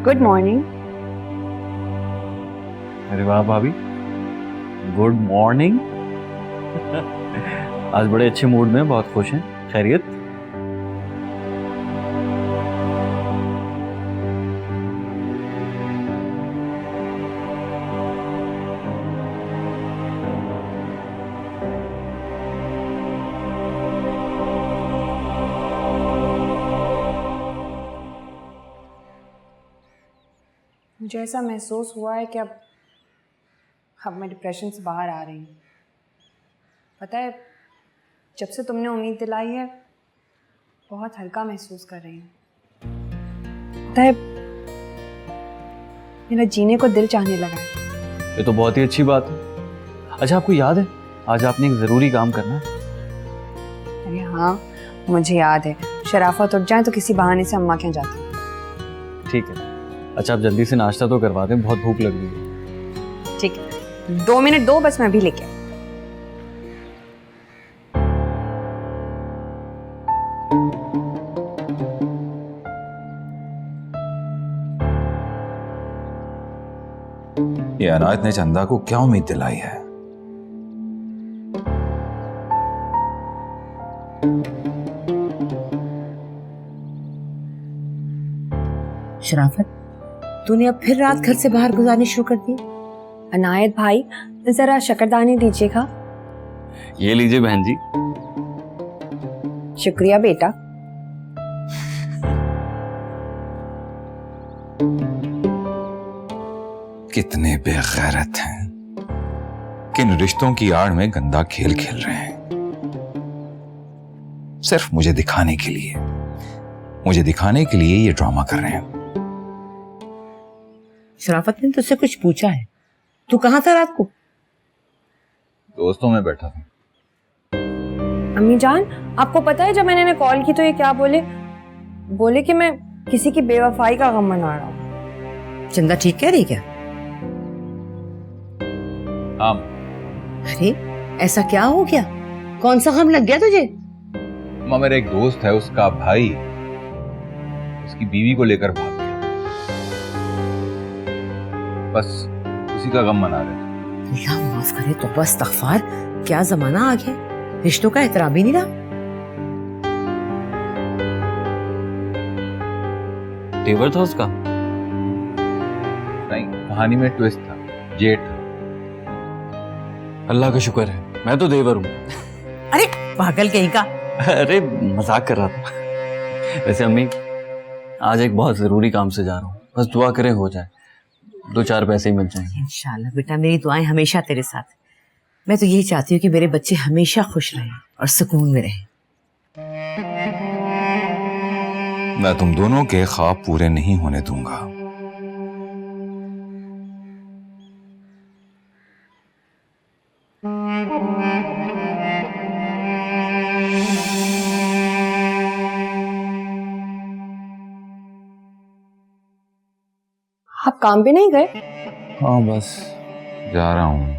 Good morning. अरे वाह भाभी, गुड मॉर्निंग। आज बड़े अच्छे मूड में, बहुत खुश हैं। खैरियत? मुझे ऐसा महसूस हुआ है कि अब मैं डिप्रेशन से बाहर आ रही हूँ। पता है, जब से तुमने उम्मीद दिलाई है बहुत हल्का महसूस कर रही हूँ। पता है, मेरा जीने को दिल चाहने लगा है। ये तो बहुत ही अच्छी बात है। अच्छा, आपको याद है आज आपने एक ज़रूरी काम करना है? अरे हाँ, मुझे याद है। शराफत उठ जाए तो किसी बहाने से अम्मा के यहाँ जाती हूँ। ठीक है। अच्छा, आप जल्दी से नाश्ता तो करवा दें, बहुत भूख लग रही है। ठीक है, 2 मिनट दो, बस मैं भी लेके आई। ये अनायत ने चंदा को क्या उम्मीद दिलाई है? शराफत, तूने अब फिर रात घर से बाहर गुजारनी शुरू कर दी? अनायत भाई, जरा शक्करदानी दीजिएगा। ये लीजिए बहन जी। शुक्रिया बेटा। कितने बेगैरत हैं, किन रिश्तों की आड़ में गंदा खेल खेल रहे हैं, सिर्फ मुझे दिखाने के लिए ये ड्रामा कर रहे हैं। शराफत ने तुझसे कुछ पूछा है? तू कहाँ था रात को? दोस्तों में बैठा था। अम्मी जान, आपको पता है जब मैंने इन्हें कॉल की तो ये क्या बोले कि मैं किसी की बेवफाई का गम मना रहा हूँ। चंदा ठीक कह रही क्या? हाँ। अरे ऐसा क्या हो गया? कौन सा गम लग गया तुझे? माँ, मेरा एक दोस्त है, उसका भाई उसकी बीवी को लेकर भाग गया। बस उसी का गम मना रहे थे। अल्लाह माफ करे तो बस इस्तग़फ़ार, क्या जमाना आ गया, रिश्तों का एहतराम ही नहीं रहा। तेवर था उसका? नहीं, कहानी में ट्विस्ट था, जेठ था। अल्लाह का शुक्र है, मैं तो देवर हूँ। अरे पागल कहीं का। अरे मजाक कर रहा था। वैसे अम्मी, आज एक बहुत जरूरी काम से जा रहा हूँ, बस दुआ करें हो जाए, 2-4 पैसे ही मिल जाएंगे। इंशाल्लाह बेटा, मेरी दुआएं हमेशा तेरे साथ। मैं तो यही चाहती हूँ कि मेरे बच्चे हमेशा खुश रहें और सुकून में रहें। मैं तुम दोनों के ख्वाब पूरे नहीं होने दूंगा। आप काम पे नहीं गए? हाँ, बस जा रहा हूँ।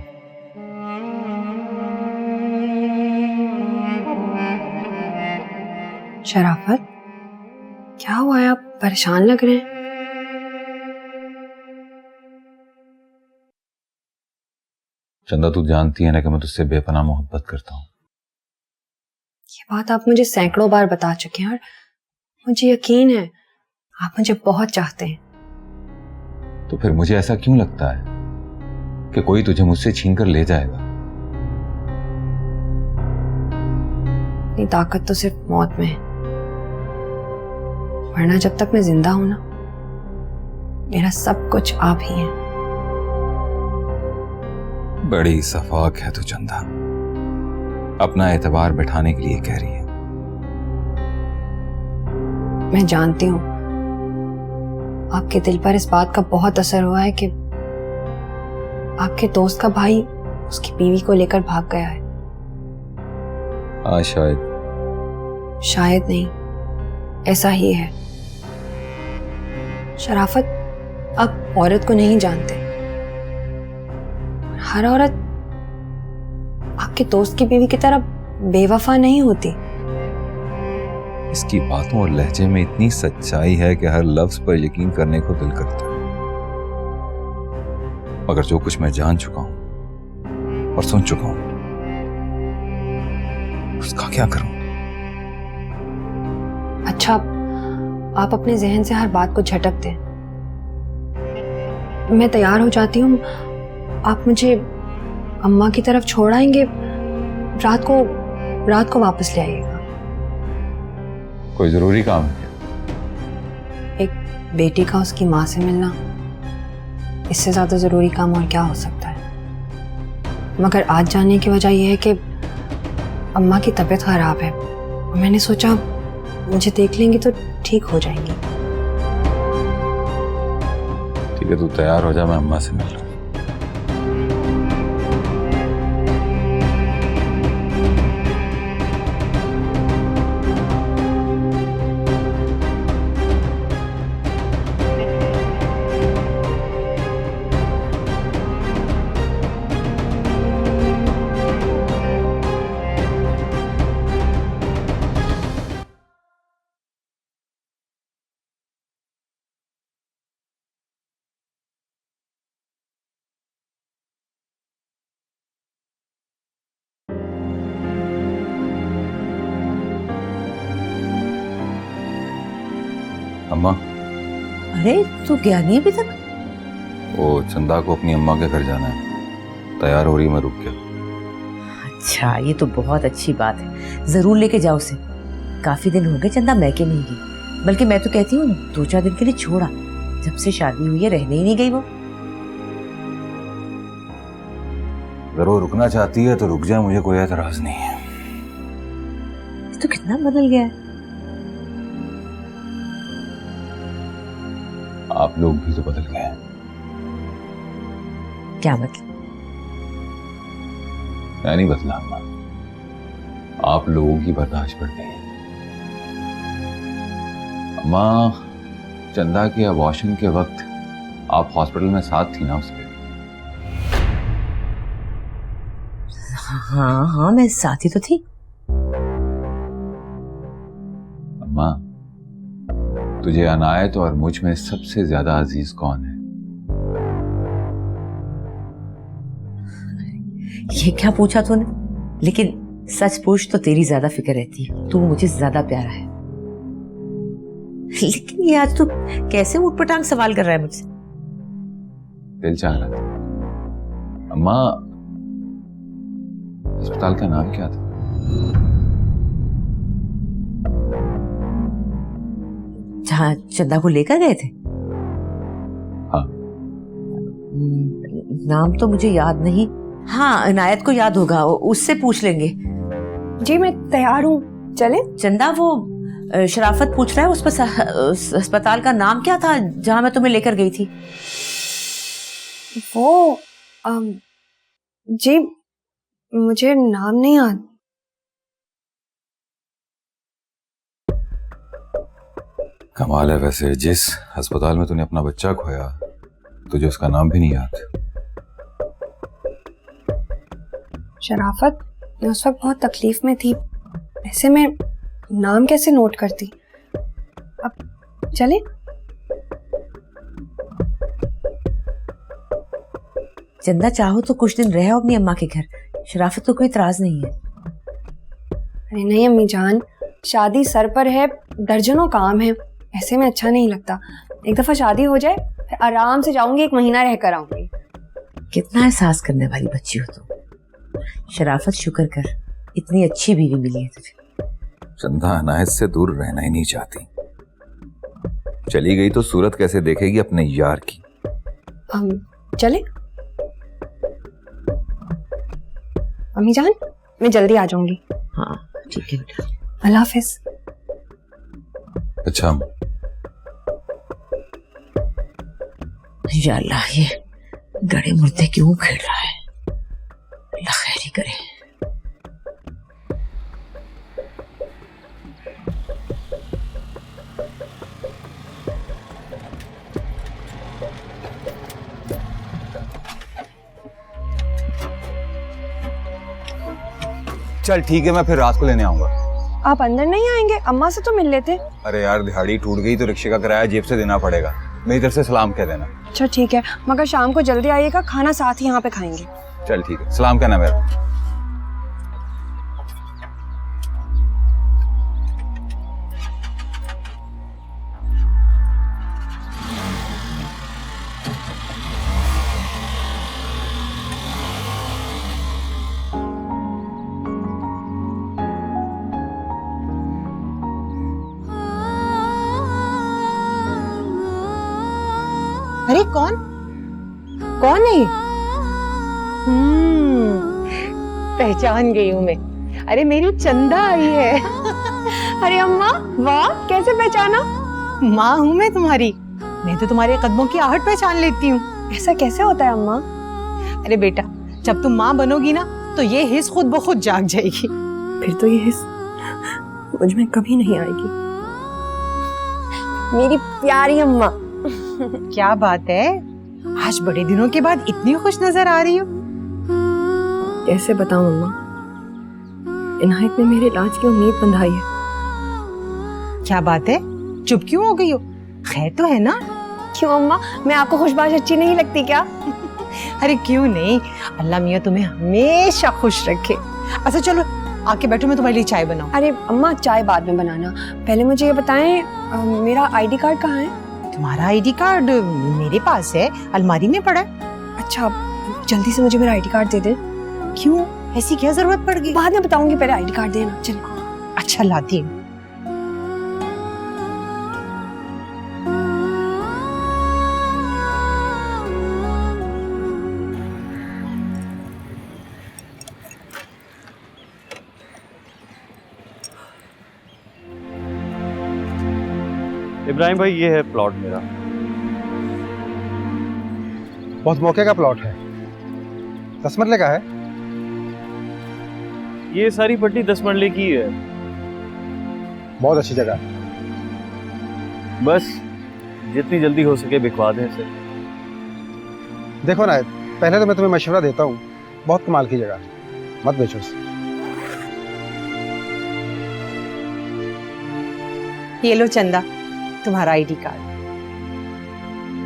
शराफत, क्या हुआ है? आप परेशान लग रहे हैं। चंदा, तू जानती है ना कि मैं तुझसे बेपनाह मोहब्बत करता हूँ। ये बात आप मुझे सैकड़ों बार बता चुके हैं और मुझे यकीन है आप मुझे बहुत चाहते हैं। तो फिर मुझे ऐसा क्यों लगता है कि कोई तुझे मुझसे छीन कर ले जाएगा? इतनी ताकत तो सिर्फ मौत में है, वरना जब तक मैं जिंदा हूं ना, मेरा सब कुछ आप ही हैं। बड़ी सफाक है तू चंदा, अपना एतबार बैठाने के लिए कह रही है। मैं जानती हूँ आपके दिल पर इस बात का बहुत असर हुआ है कि आपके दोस्त का भाई उसकी बीवी को लेकर भाग गया है। हाँ, शायद नहीं, ऐसा ही है। शराफत, आप औरत को नहीं जानते। हर औरत आपके दोस्त की बीवी की तरह बेवफा नहीं होती। इसकी बातों और लहजे में इतनी सच्चाई है कि हर लफ्ज पर यकीन करने को दिल करता है। मगर जो कुछ मैं जान चुका हूं और सुन चुका हूं, उसका क्या करूं? अच्छा, आप अपने जहन से हर बात को झटक दें। मैं तैयार हो जाती हूँ, आप मुझे अम्मा की तरफ छोड़ आएंगे। रात को वापस ले आइएगा। कोई जरूरी काम है क्या? एक बेटी का उसकी माँ से मिलना, इससे ज्यादा जरूरी काम और क्या हो सकता है। मगर आज जानने की वजह यह है कि अम्मा की तबीयत खराब है। मैंने सोचा मुझे देख लेंगी तो ठीक हो जाएंगी। ठीक है, तू तैयार हो जा, मैं अम्मा से मिल लूं। अम्मा, अरे तू गया नहीं अभी तक? वो चंदा को अपनी अम्मा के घर जाना है, तैयार हो रही, मैं रुक गया। अच्छा, ये तो बहुत अच्छी बात है, जरूर लेके जाओ उसे। काफी दिन हो गए चंदा मैके नहीं गई, बल्कि मैं तो कहती हूँ 2-4 दिन के लिए छोड़ा। जब से शादी हुई है रहने ही नहीं गई वो। अगर वो रुकना चाहती है तो रुक जाए, मुझे कोई एतराज नहीं है। तो कितना बदल गया है। आप लोग भी तो बदल गए हैं। क्या मतलब? मैं नहीं बदला अम्मा, आप लोगों की बर्दाश्त बढ़ गई है। अम्मा, चंदा के अबॉर्शन के वक्त आप हॉस्पिटल में साथ थी ना उसके? हाँ, मैं साथ ही तो थी। अम्मा, तुझे अनायत और मुझ में सबसे ज्यादा अजीज कौन है? ये क्या पूछा तूने? लेकिन सच पूछ तो तेरी ज्यादा फिक्र रहती है, तू मुझे ज्यादा प्यारा है। लेकिन ये आज तू कैसे ऊटपटांग सवाल कर रहा है मुझसे? दिल चाह रहा था। अम्मा, अस्पताल का नाम क्या था? जहाँ चंदा को लेकर गए थे? हाँ। नाम तो मुझे याद नहीं। हाँ, इनायत को याद होगा, उससे पूछ लेंगे। जी मैं तैयार हूँ, चले? चंदा, वो शराफत पूछ रहा है उस अस्पताल का नाम क्या था जहां मैं तुम्हें लेकर गई थी? वो जी मुझे नाम नहीं याद। कमाल है वैसे, जिस अस्पताल में तूने अपना बच्चा खोया तुझे उसका नाम भी नहीं याद। शराफत, मैं उस वक्त बहुत तकलीफ में थी, ऐसे में नाम कैसे नोट करती। अब चले? चंदा, चाहो तो कुछ दिन रहो अपनी अम्मा के घर, शराफत को कोई इतराज नहीं है। अरे नहीं अम्मी जान, शादी सर पर है, दर्जनों काम है, ऐसे में अच्छा नहीं लगता। एक दफा शादी हो जाए फिर आराम से जाऊंगी, 1 महीना रह कर आऊंगी। कितना एहसास करने वाली बच्ची हो तुम। शराफत, शुक्र कर इतनी अच्छी बीवी मिली है तुझे। चंदा अनायत से दूर रहना ही नहीं चाहती, चली गई तो सूरत कैसे देखेगी अपने यार की। हम चले? अम्मी जान, मैं जल्दी आ जाऊंगी। हाँ ठीक है बेटा, अल्लाह हाफिज। अच्छा, या अल्लाह, ये गड़े मुर्दे क्यों खेल रहा है? अल्लाह खैर ही करे। चल ठीक है, मैं फिर रात को लेने आऊंगा। आप अंदर नहीं आएंगे? अम्मा से तो मिल लेते। अरे यार दिहाड़ी टूट गई तो रिक्शे का किराया जेब से देना पड़ेगा, मेरी तरफ से सलाम कह देना। अच्छा ठीक है, मगर शाम को जल्दी आइएगा, खाना साथ ही यहाँ पे खाएंगे। चल ठीक है, सलाम कहना मेरा। अरे कौन कौन है? पहचान गई हूँ मैं। अरे मेरी चंदा आई है। अरे अम्मा वाह, कैसे पहचाना? माँ हूँ मैं तुम्हारी, मैं तो तुम्हारे कदमों की आहट पहचान लेती हूँ। ऐसा कैसे होता है अम्मा? अरे बेटा, जब तुम माँ बनोगी ना तो ये हिस्स खुद ब खुद जाग जाएगी। फिर तो ये हिस्स मुझ में कभी नहीं आएगी। मेरी प्यारी अम्मा। क्या बात है, आज बड़े दिनों के बाद इतनी खुश नजर आ रही हो। कैसे बताऊं अम्मा, इनायत ने मेरे इलाज की उम्मीद बंधाई है। क्या बात है, चुप क्यों हो गई हो? खैर तो है ना? क्यों अम्मा, मैं आपको खुशबाश अच्छी नहीं लगती क्या? अरे क्यों नहीं, अल्लाह मियाँ तुम्हें हमेशा खुश रखे। अच्छा चलो आके बैठो, मैं तुम्हारे लिए चाय बनाऊं। अरे अम्मा चाय बाद में बनाना, पहले मुझे ये बताएं मेरा आईडी कार्ड कहाँ है? तुम्हारा आईडी कार्ड मेरे पास है, अलमारी में पड़ा है। अच्छा जल्दी से मुझे मेरा आईडी कार्ड दे दे। क्यों, ऐसी क्या जरूरत पड़ गई? बाद में बताऊंगी, पहले आईडी कार्ड देना। चल। अच्छा लाती हूँ। इब्राहिम भाई ये है प्लॉट मेरा। बहुत मौके का प्लॉट है। 10 मरले का है। ये सारी पट्टी 10 मरले की है। बहुत अच्छी जगह है। बस जितनी जल्दी हो सके बिकवा दें इसे। देखो ना, पहले तो मैं तुम्हें मशवरा देता हूँ, बहुत कमाल की जगह है, मत बेचो इसे। ये लो चंदा, तुम्हारा आईडी कार्ड।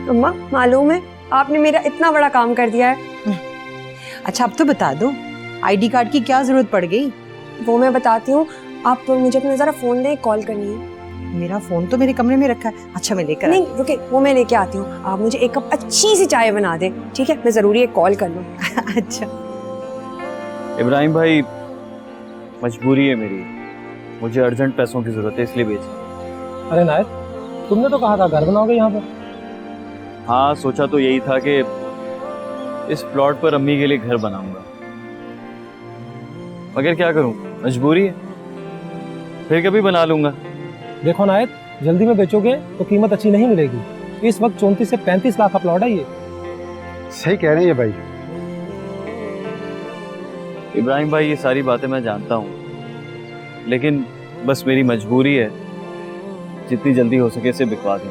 अम्मा मालूम है आपने मेरा इतना बड़ा काम कर दिया है। अच्छा अब तो बता दो, आईडी कार्ड की क्या जरूरत पड़ गई? वो मैं बताती हूँ, आप मुझे अपना जरा फोन दें, कॉल करनी है। मेरा फोन तो मेरे कमरे में रखा है। अच्छा मैं लेकर नहीं रुके, वो मैं लेके आती हूँ। आप मुझे एक कप अच्छी सी चाय बना दे, ठीक है? मैं जरूरी एक कॉल कर लूँ। अच्छा इब्राहिम भाई मजबूरी है मेरी, मुझे अर्जेंट पैसों की जरूरत है इसलिए भेजा। अरे नायक, तुमने तो कहा था घर बनाओगे यहाँ पर। हाँ सोचा तो यही था कि इस प्लॉट पर अम्मी के लिए घर बनाऊंगा, मगर क्या करूं, मजबूरी है। फिर कभी बना लूंगा। देखो नायक, जल्दी में बेचोगे तो कीमत अच्छी नहीं मिलेगी। इस वक्त 34 से 35 लाख का प्लॉट है ये। सही कह रहे हैं ये भाई। इब्राहिम भाई ये सारी बातें मैं जानता हूँ, लेकिन बस मेरी मजबूरी है, जितनी जल्दी हो सके इसे बिकवा दें।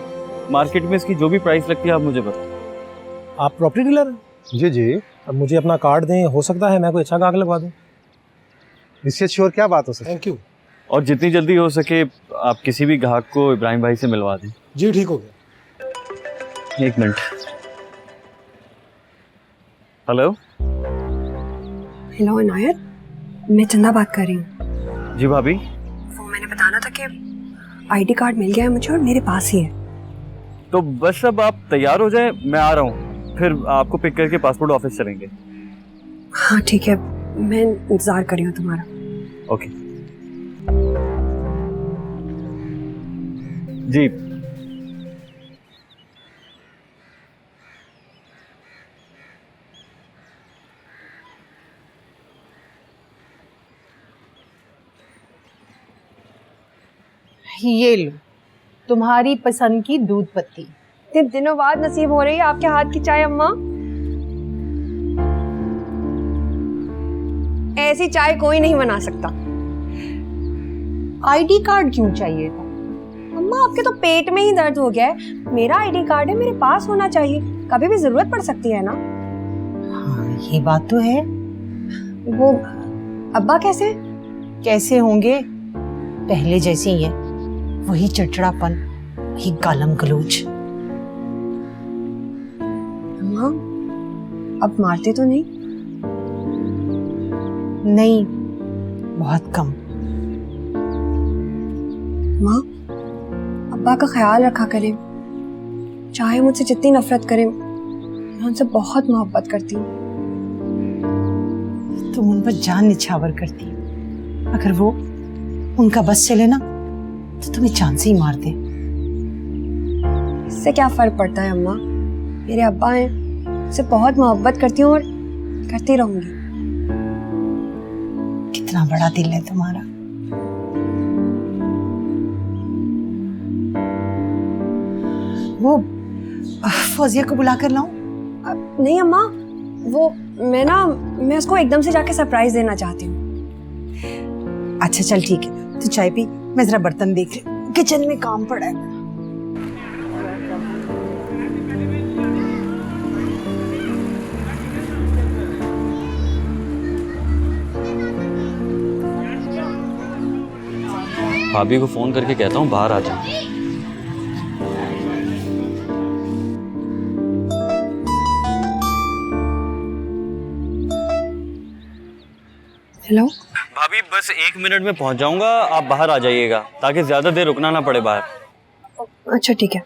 मार्केट में इसकी जो भी प्राइस लगती है आप मुझे बताओ। आप प्रॉपर्टी डीलर हैं? जी जी, अब मुझे अपना कार्ड दें, हो सकता है मैं कोई अच्छा गाहक लगवा दूं। इससे अच्छी और क्या बात हो सकती है। Thank you. और जितनी जल्दी हो सके आप किसी भी ग्राहक को इब्राहिम भाई से मिलवा दें। जी ठीक हो गया। एक मिनट। हेलो। हेलो इनायत, मैं चंदा बात कर रही हूँ। जी भाभी। वो मैंने बताना था कि आईडी कार्ड मिल गया है मुझे और मेरे पास ही है। तो बस अब आप तैयार हो जाएं, मैं आ रहा हूँ, फिर आपको पिक करके पासपोर्ट ऑफिस चलेंगे। हाँ ठीक है, मैं इंतजार कर रही हूँ तुम्हारा। ओके जी। ये लो तुम्हारी पसंद की दूध पत्ती। इतने दिनों बाद नसीब हो रही है आपके हाथ की चाय अम्मा। ऐसी चाय कोई नहीं बना सकता। आईडी कार्ड क्यों चाहिए था? अम्मा आपके तो पेट में ही दर्द हो गया है, मेरा आईडी कार्ड है, मेरे पास होना चाहिए, कभी भी जरूरत पड़ सकती है ना। हाँ ये बात तो है। वो अब्बा कैसे? कैसे होंगे, पहले जैसे ही है, वही चिड़चिड़ापन, वही गालम गलोच। अम्मा, अब मारते तो नहीं? नहीं, बहुत कम। माँ, अब्बा का ख्याल रखा करें, चाहे मुझसे जितनी नफरत करें, मैं उनसे बहुत मोहब्बत करती हूँ। तुम उन पर जान निछावर करती हो, अगर वो उनका बस चले ना तो तुम्हें जान से ही मार दे। इससे क्या फर्क पड़ता है अम्मा, मेरे अब्बा हैं, उनसे बहुत मोहब्बत करती हूँ और करती रहूंगी। कितना बड़ा दिल है तुम्हारा। वो फौजिया को बुला कर लाऊं? नहीं अम्मा, वो मैं उसको एकदम से जाके सरप्राइज देना चाहती हूँ। अच्छा चल ठीक है, तू चाय पी, मैं जरा बर्तन देख रही हूँ, किचन में काम पड़ा है। भाभी को फोन करके कहता हूँ बाहर आ जाए। हेलो भाभी बस 1 मिनट में पहुंच जाऊंगा, आप बाहर आ जाइएगा ताकि ज्यादा देर रुकना ना पड़े बाहर। अच्छा ठीक है।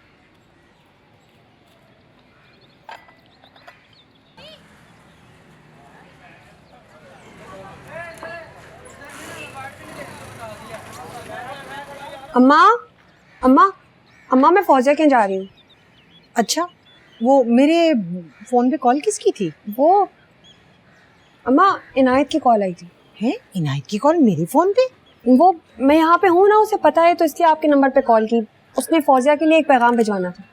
अम्मा अम्मा अम्मा, मैं फौजिया के जा रही हूँ। अच्छा, वो मेरे फोन पे कॉल किसकी थी? वो अम्मा, इनायत की कॉल आई थी। है इनायत की कॉल मेरे फोन पे? वो मैं यहाँ पे हूँ ना, उसे पता है तो इसलिए आपके नंबर पे कॉल की। उसने फौजिया के लिए एक पैगाम भिजवाना था।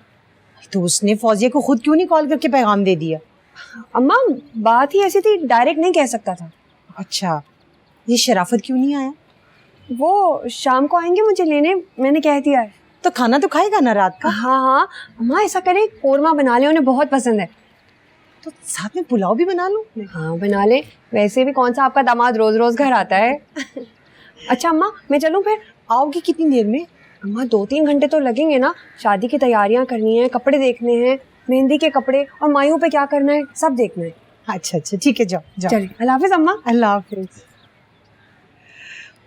तो उसने फौजिया को खुद क्यों नहीं कॉल करके पैगाम दे दिया? अम्मा, बात ही ऐसी थी, डायरेक्ट नहीं कह सकता था। अच्छा, ये शराफत क्यों नहीं आया? वो शाम को आएंगे मुझे लेने, मैंने कह दिया है। तो खाना तो खाएगा ना रात का? हाँ हाँ अम्मा, ऐसा करे कोरमा बना ले, उन्हें बहुत पसंद है। तो साथ में पुलाव भी बना लूं? हाँ बना ले, वैसे भी कौन सा आपका दामाद रोज रोज घर आता है। अच्छा अम्मा, मैं चलूँ फिर? आओगी कितनी देर में? अम्मा 2-3 घंटे तो लगेंगे ना, शादी की तैयारियां करनी है, कपड़े देखने हैं, मेहंदी के कपड़े और मायूं पे क्या करना है, सब देखना है। अच्छा अच्छा ठीक है, जाओ जाओ। चलिए, अल्लाह हाफिज अम्मा। अल्लाह हाफिज।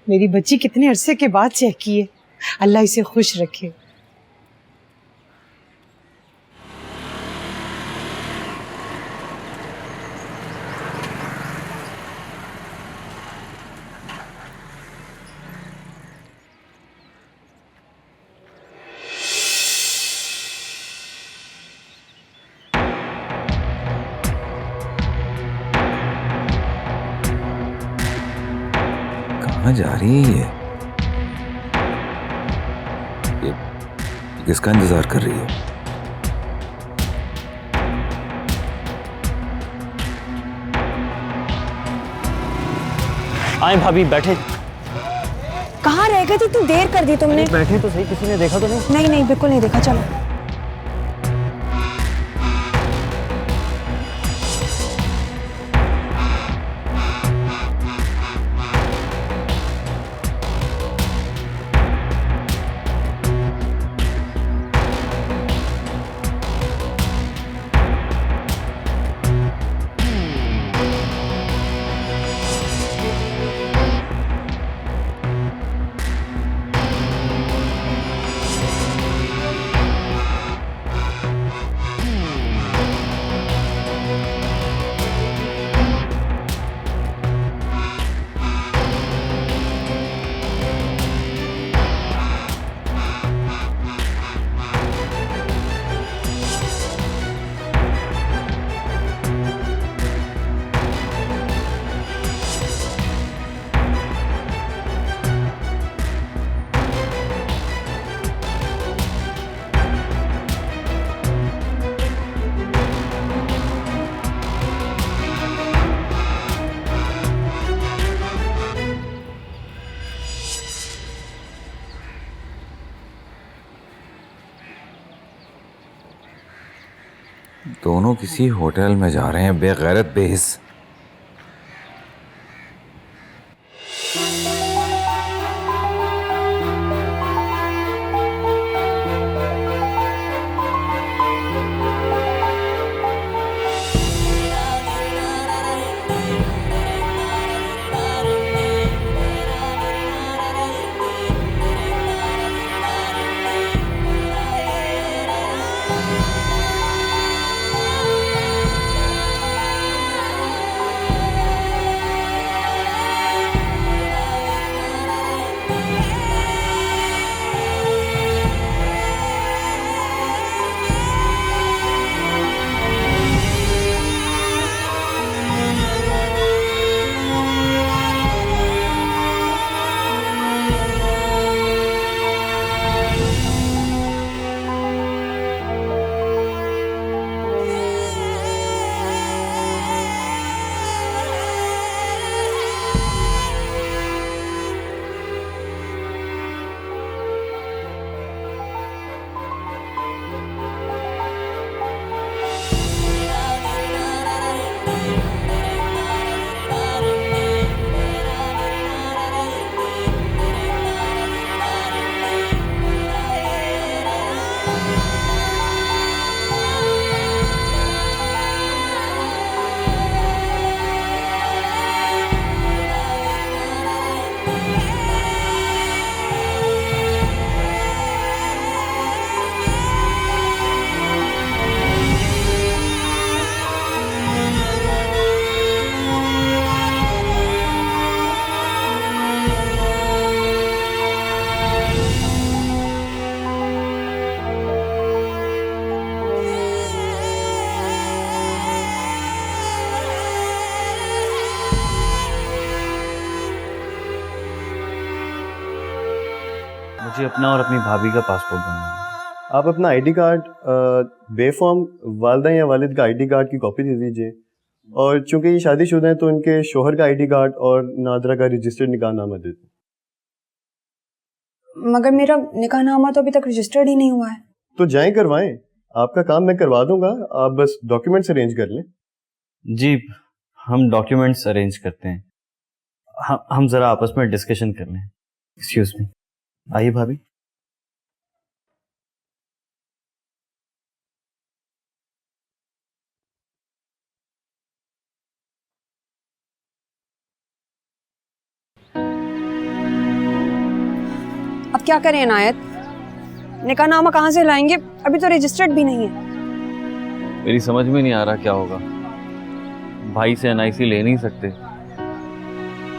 मेरी बच्ची कितने अरसे के बाद चहकी है, अल्लाह इसे खुश रखे। कहाँ जा रही है ये किसका इंतजार कर रही है? आए भाभी, बैठे। कहाँ रह गई थी, इतनी देर कर दी तुमने। बैठे तो सही, किसी ने देखा तो नहीं? नहीं नहीं, बिल्कुल नहीं देखा। चलो दोनों किसी होटल में जा रहे हैं, बेगैरत बेहिस। मुझे अपना और अपनी भाभी का पासपोर्ट बनवाना है। आप अपना आईडी कार्ड बेफॉर्म वालदा या वालिद का आईडी कार्ड की कॉपी दे दीजिए, और चूंकि ये शादीशुदा हैं तो उनके शोहर का आईडी कार्ड और नादरा का रजिस्टर्ड निकाहनामा दे दें। मगर मेरा निकाहनामा तो अभी तक रजिस्टर्ड ही नहीं हुआ है। तो जाएं करवाएं, आपका काम मैं करवा दूंगा, आप बस डॉक्यूमेंट्स अरेंज कर लें। जी, हम डॉक्यूमेंट्स अरेंज करते हैं। हम जरा आपस में डिस्कशन कर लें। एक्सक्यूज मी, आइए भाभी। अब क्या करें इनायत, निकाहनामा कहाँ से लाएंगे? अभी तो रजिस्टर्ड भी नहीं है। मेरी समझ में नहीं आ रहा क्या होगा। भाई से एनआईसी ले नहीं सकते,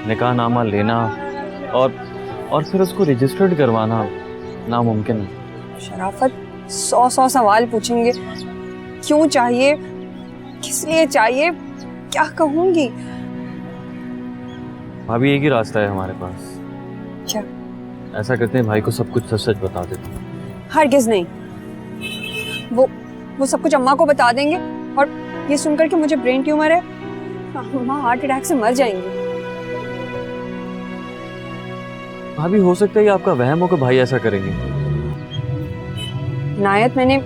निकाहनामा लेना और फिर उसको रजिस्टर्ड करवाना नामुमकिन है। शराफत 100 सवाल पूछेंगे, क्यों चाहिए, किस लिए चाहिए, क्या कहूंगी? भाभी एक ही रास्ता है हमारे पास। क्या? ऐसा करते हैं, भाई को सब कुछ सच सच बता देते हैं। हरगिज नहीं, वो सब कुछ अम्मा को बता देंगे और ये सुनकर कि मुझे ब्रेन ट्यूमर है, अम्मा हार्ट अटैक से मर जाएंगी। भाभी हो सकता है ये आपका वहम हो कि भाई ऐसा करेंगे। नायत, मैंने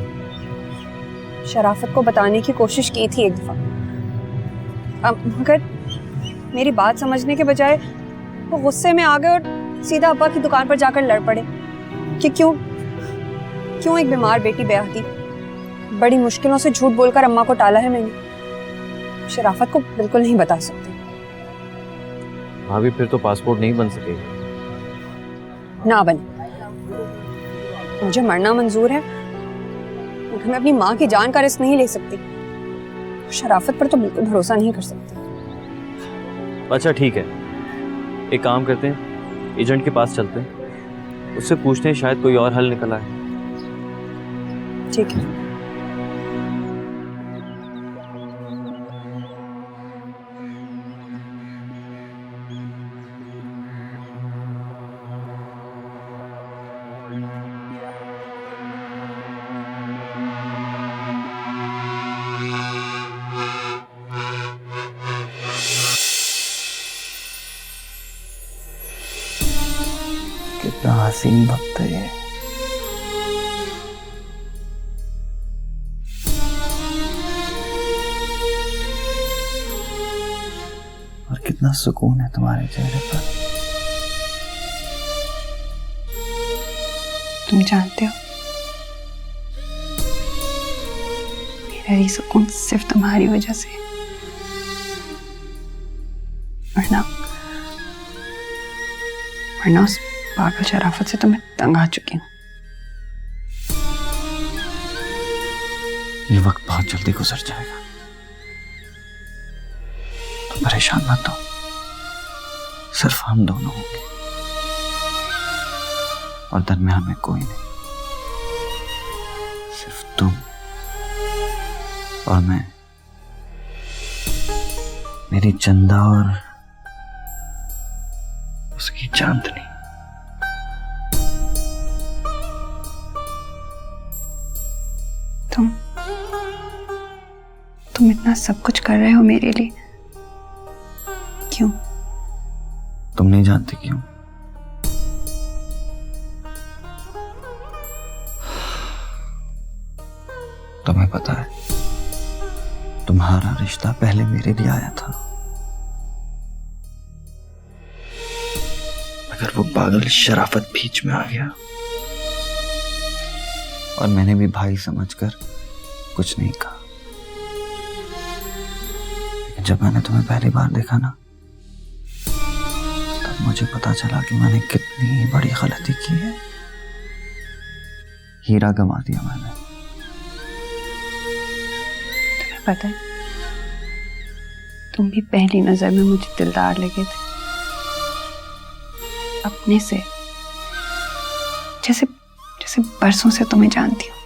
शराफत को बताने की कोशिश की थी एक दफा, मगर मेरी बात समझने के बजाय वो गुस्से में आ गए और सीधा अब्बा की दुकान पर जाकर लड़ पड़े कि क्यों एक बीमार बेटी ब्याहती। बड़ी मुश्किलों से झूठ बोलकर अम्मा को टाला है मैंने। शराफत को बिल्कुल नहीं बता सकती। भाभी फिर तो पासपोर्ट नहीं बन सकेगा। ना बने, मुझे मरना मंजूर है, मगर मैं अपनी माँ की जान का रिस्क नहीं ले सकती। शराफत पर तो बिल्कुल भरोसा नहीं कर सकती। अच्छा ठीक है, एक काम करते हैं, एजेंट के पास चलते हैं, उससे पूछते हैं, शायद कोई और हल निकल आए। ठीक है। कितना हसीन वक्त है ये। और कितना सुकून है तुम्हारे चेहरे पर। तुम जानते हो, मेरा ये सुकून सिर्फ तुम्हारी वजह से, वरना उस पागल शराफत से तो मैं तंग आ चुकी हूँ। ये वक्त बहुत जल्दी गुजर जाएगा, तुम परेशान मत हो। सिर्फ हम दोनों होंगे और दरमियान में कोई नहीं, सिर्फ तुम और मैं, मेरी चंदा और उसकी चांदनी। तुम इतना सब कुछ कर रहे हो मेरे लिए, क्यों? तुम नहीं जानती क्यों? तुम्हें पता है, तुम्हारा रिश्ता पहले मेरे लिए आया था, मगर वो पागल शराफत बीच में आ गया और मैंने भी भाई समझकर कुछ नहीं कहा। लेकिन जब मैंने तुम्हें पहली बार देखा ना, तब मुझे पता चला कि मैंने कितनी बड़ी गलती की है। हीरा गंवा दिया मैंने। तुम्हें पता है, तुम भी पहली नजर में मुझे दिलदार लगे थे, अपने से, जैसे बरसों से तुम्हें जानती हूँ।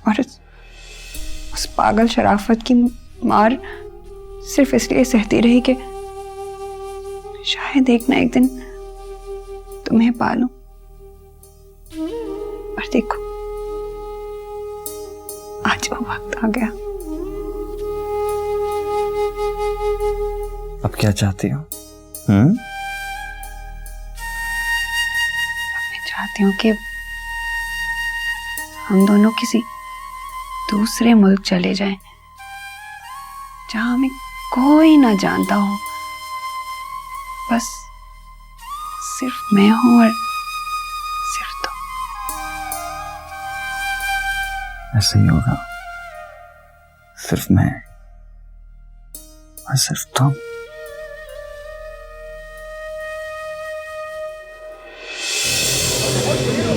और उस पागल शराफत की मार सिर्फ इसलिए सहती रही कि शायद एक ना एक दिन तुम्हें पालूं। और देखो आज वो वक्त आ गया। अब क्या चाहती हो? मैं चाहती हूँ कि हम दोनों किसी दूसरे मुल्क चले जाएं, जहां हमें कोई ना जानता हो, बस सिर्फ मैं हूं और सिर्फ तुम। ऐसे ही होगा, सिर्फ मैं और सिर्फ तुम।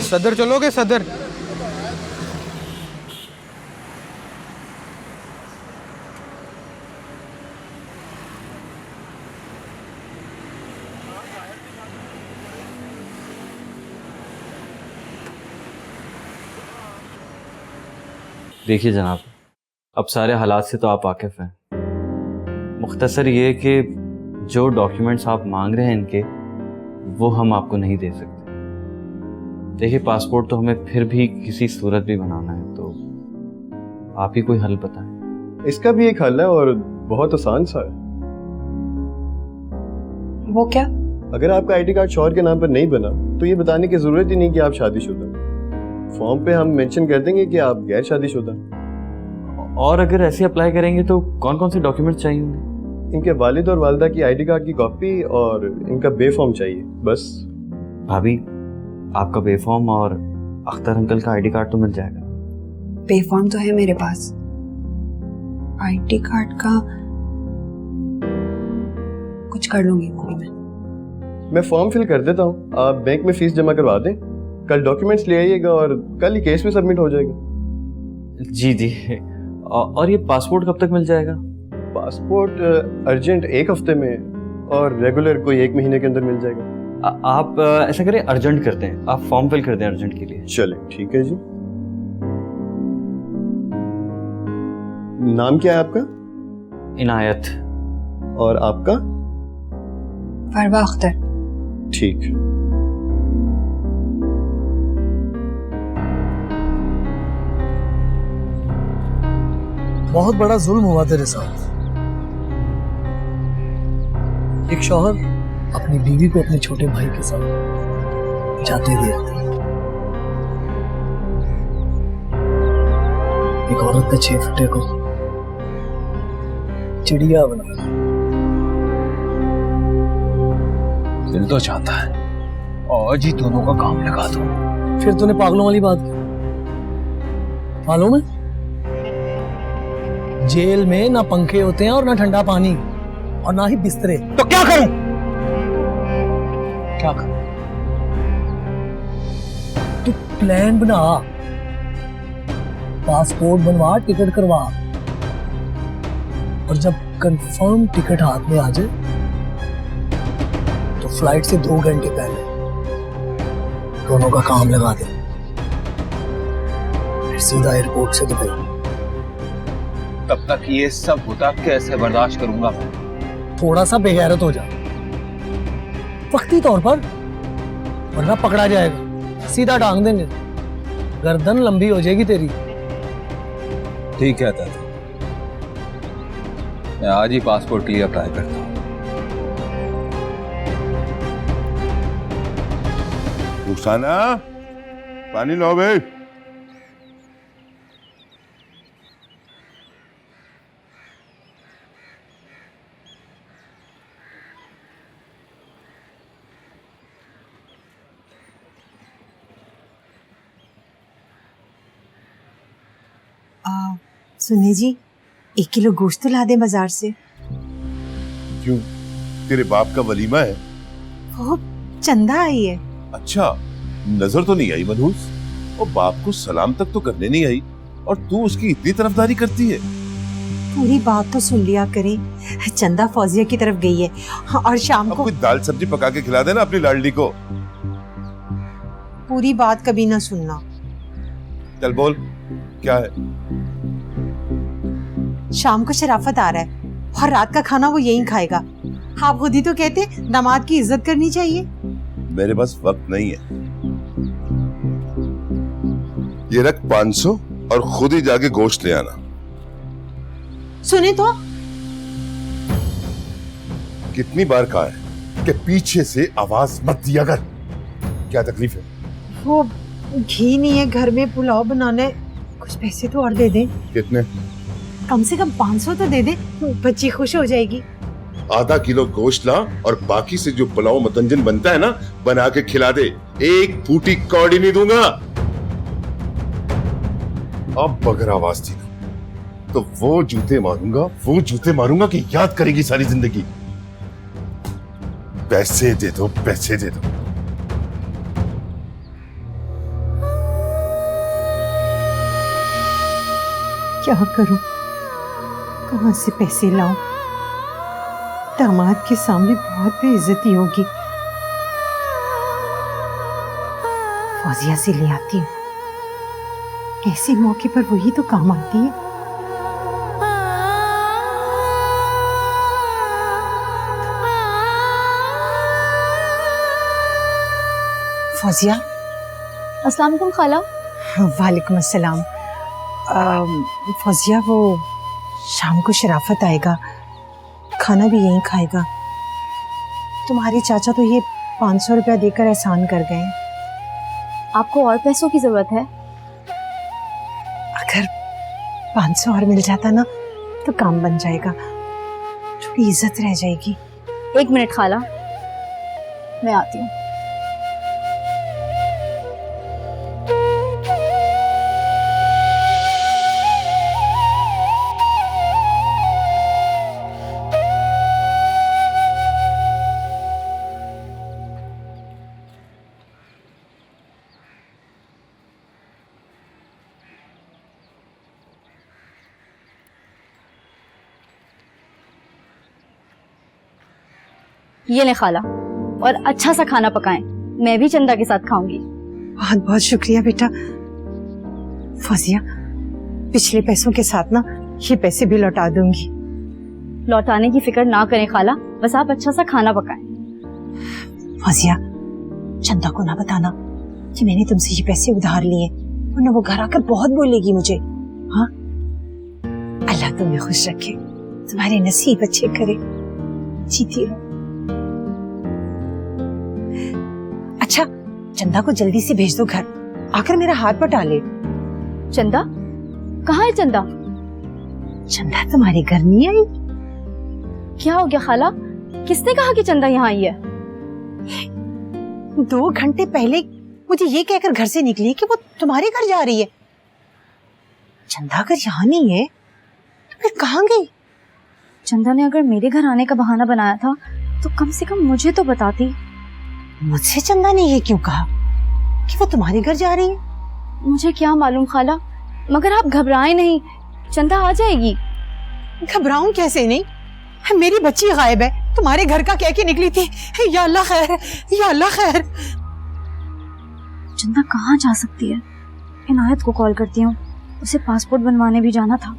सदर चलोगे सदर? देखिए जनाब, अब सारे हालात से तो आप वाकिफ़ हैं। मुख्तसर ये कि जो डॉक्यूमेंट्स आप मांग रहे हैं इनके, वो हम आपको नहीं दे सकते। देखिए पासपोर्ट तो हमें फिर भी किसी सूरत भी बनाना है, तो आप ही कोई हल बताएं। इसका भी एक हल है और बहुत आसान सा है। वो क्या? अगर आपका आईडी कार्ड शौहर के नाम पर नहीं बना तो ये बताने की जरूरत ही नहीं कि आप शादीशुदा हैं। फॉर्म पे हम मेंशन कर देंगे कि आप गैर शादीशुदा हैं। और अगर ऐसे अप्लाई करेंगे तो कौन कौन से डॉक्यूमेंट चाहिए होंगे? इनके वालिद और वालिदा की आईडी कार्ड की कॉपी और इनका बे फॉर्म चाहिए, बस। भाभी, आपका बे फॉर्म और अख्तर अंकल का आईडी कार्ड तो मिल जाएगा। पे फॉर्म तो है मेरे पास, आईडी कार्ड का कुछ कर लूंगी वो भी मैं फॉर्म फिल कर देता हूँ, आप बैंक में फीस जमा करवा दें, कल डॉक्यूमेंट्स ले आइएगा और कल ही केस भी सबमिट हो जाएगा। जी जी। और ये पासपोर्ट कब तक मिल जाएगा? पासपोर्ट अर्जेंट 1 हफ्ते में और रेगुलर कोई 1 महीने के अंदर मिल जाएगा। आप ऐसा करें, अर्जेंट करते हैं, आप फॉर्म फिल कर दें अर्जेंट के लिए। चले ठीक है जी। नाम क्या है आपका? इनायत। और आपका? फरवा अख्तर। ठीक। बहुत बड़ा जुल्म हुआ तेरे साथ। एक शौहर अपनी बीवी को अपने छोटे भाई के साथ जाते दिया, एक औरत ने 6 फुटे को चिड़िया बना दिया। दिल तो चाहता है आज ही दोनों का काम लगा दो। फिर तूने पागलों वाली बात की, मालूम है जेल में ना पंखे होते हैं और ना ठंडा पानी और ना ही बिस्तरे। तो क्या करूं? क्या करूं? तू प्लान बना, पासपोर्ट बनवा, टिकट करवा, और जब कंफर्म टिकट हाथ में आ जाए तो फ्लाइट से 2 घंटे पहले दोनों का काम लगा दे, फिर सीधा एयरपोर्ट से दुबई। तब तक ये सब होता कैसे बर्दाश्त करूंगा मैं? थोड़ा सा बेगैरत हो जा वक्ती तौर पर, वरना पकड़ा जाएगा, सीधा टांग देंगे, गर्दन लंबी हो जाएगी तेरी। ठीक है दादा, मैं आज ही पासपोर्ट के लिए अप्लाई करता हूँ। रुखसाना, पानी लो भाई। सुनिए जी, 1 किलो गोश्त तो ला दे बाजार से। क्यों, तेरे बाप का वलीमा है? वो चंदा आई है। अच्छा, नजर तो नहीं आई मनहूस, और बाप को सलाम तक तो करने नहीं आई, और तू उसकी इतनी तरफदारी करती है। पूरी बात तो सुन लिया करें, चंदा फौजिया की तरफ गई है और शाम को कोई दाल सब्जी पका के खिला देना अपनी लाडली को। पूरी बात कभी ना सुनना। चल बोल, क्या है? शाम को शराफत आ रहा है और रात का खाना वो यहीं खाएगा। आप खुद ही तो कहते दामाद की इज्जत करनी चाहिए। मेरे पास वक्त नहीं है। ये रख 500 और खुद ही जाके गोश्त ले आना। सुने तो, कितनी बार कहा है कि पीछे से आवाज मत दिया कर। क्या तकलीफ है? वो घी नहीं है घर में, पुलाव बनाने, कुछ पैसे तो और दे दे। कितने? कम से कम 500 तो दे दे, बच्ची खुश हो जाएगी। आधा किलो गोश्त ला और बाकी से जो पुलाव मतंजन बनता है ना, बना के खिला दे। एक फूटी कौड़ी नहीं दूंगा। अब अगर आवाज दी ना तो वो जूते मारूंगा कि याद करेगी सारी जिंदगी। पैसे दे दो, पैसे दे दो। क्या करूं, कहां से पैसे लाऊं? दामाद के सामने बहुत बेइज्जती होगी। फौजिया से ले आती हूँ, ऐसे मौके पर वही तो काम आती है। फौजिया। अस्सलाम वालेकुम खाला। वालेकुम अस्सलाम। फौजिया, वो शाम को शराफत आएगा, खाना भी यहीं खाएगा। तुम्हारे चाचा तो ये 500 रुपया देकर एहसान कर गए हैं। आपको और पैसों की जरूरत है? अगर 500 और मिल जाता ना तो काम बन जाएगा, थोड़ी इज्जत रह जाएगी। 1 मिनट खाला, मैं आती हूँ। ये ले खाला, और अच्छा सा खाना पकाएं, मैं भी चंदा के साथ खाऊंगी। बहुत बहुत शुक्रिया बेटा। फौजिया, पिछले पैसों के साथ ना ये पैसे भी लौटा दूंगी। लौटाने की फिक्र ना करें खाला, बस आप अच्छा सा खाना पकाएं। फौजिया, चंदा को ना बताना कि मैंने तुमसे ये पैसे उधार लिए, वरना वो घर आकर बहुत बोलेगी मुझे। हाँ, अल्लाह तुम्हें खुश रखे, तुम्हारे नसीब अच्छे करे, जीती रहो। अच्छा, चंदा को जल्दी से भेज दो घर, आकर मेरा हाथ बटा ले। चंदा? कहाँ है चंदा? चंदा तुम्हारे घर नहीं आई? क्या हो गया खाला? किसने कहा कि चंदा यहाँ आई है? 2 घंटे पहले मुझे ये कहकर घर से निकली कि वो तुम्हारे घर जा रही है। चंदा अगर यहाँ नहीं है तो फिर कहाँ गई? चंदा ने अगर मेरे घर आने का बहाना बनाया था तो कम से कम मुझे तो बताती। मुझसे चंदा ने ये क्यों कहा कि वो तुम्हारे घर जा रही है? मुझे क्या मालूम खाला, मगर आप घबराएं नहीं, चंदा आ जाएगी। घबराऊं कैसे नहीं, मेरी बच्ची गायब है, तुम्हारे घर का कह के निकली थी। या अल्लाह खैर, या अल्लाह खैर। चंदा कहाँ जा सकती है? इनायत को कॉल करती हूँ, उसे पासपोर्ट बनवाने भी जाना था।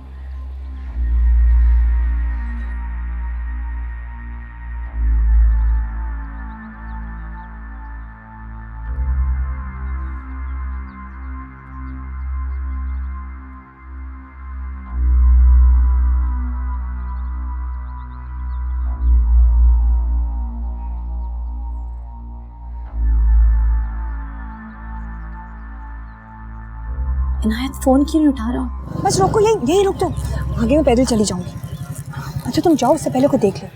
इनायत फोन क्यों नहीं उठा रहा? बस रोको, यही रुक जाओ, आगे मैं पैदल चली जाऊंगी। अच्छा तुम जाओ, उससे पहले को देख लो।